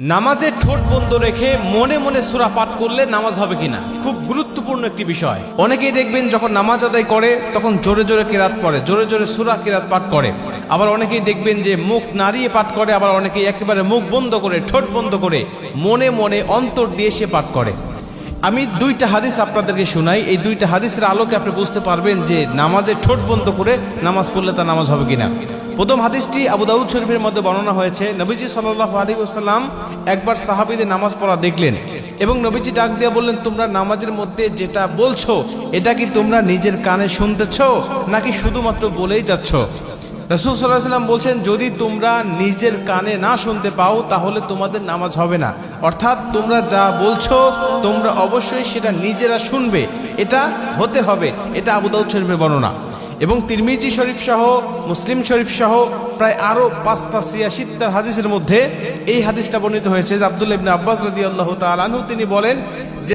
নামাজে ঠোঁট বন্ধ রেখে মনে মনে সূরা পাঠ করলে নামাজ হবে কিনা, খুব গুরুত্বপূর্ণ একটি বিষয়। অনেকেই দেখবেন যখন নামাজ আদায় করে তখন জোরে জোরে কিরাত পড়ে, জোরে জোরে সূরা কিরাত পাঠ করে। আবার অনেকেই দেখবেন যে মুখ নাড়িয়ে পাঠ করে, আবার অনেকেই একেবারে মুখ বন্ধ করে, ঠোঁট বন্ধ করে মনে মনে অন্তর দিয়ে সে পাঠ করে। আমি দুইটা হাদিস আপনাদেরকে শোনাই, এই দুইটা হাদিসের আলোকে আপনি বুঝতে পারবেন যে নামাজে ঠোঁট বন্ধ করে নামাজ পড়লে তার নামাজ হবে কিনা। প্রথম হাদিসটি আবু দাউদ শরীফের মধ্যে বর্ণনা হয়েছে। নবীজি সাল্লাল্লাহু আলাইহি ওয়াসাল্লাম একবার সাহাবীদের নামাজ পড়া দেখলেন এবং নবীজি ডাক দিয়ে বললেন, তোমরা নামাজের মধ্যে যেটা বলছো এটা কি তোমরা নিজের কানে শুনতেছো নাকি শুধুমাত্র বলেই যাচ্ছ? রাসূল সাল্লাল্লাহু আলাইহি ওয়াসাল্লাম বলছেন, যদি তোমরা নিজের কানে না শুনতে পাও তাহলে তোমাদের নামাজ হবে না। অর্থাৎ তোমরা যা বলছো তোমরা অবশ্যই সেটা নিজেরা শুনবে, এটা হতে হবে। এটা আবু দাউদ শরীফের বর্ণনা এবং তিরমিজি শরীফ সহ মুসলিম শরীফ সহ প্রায় আরও 5টা 86টা হাদিসের মধ্যে এই হাদিসটা বর্ণিত হয়েছে যে আব্দুল্লাহ ইবনে আব্বাস রাদিয়াল্লাহু তাআলা আনহু তিনি বলেন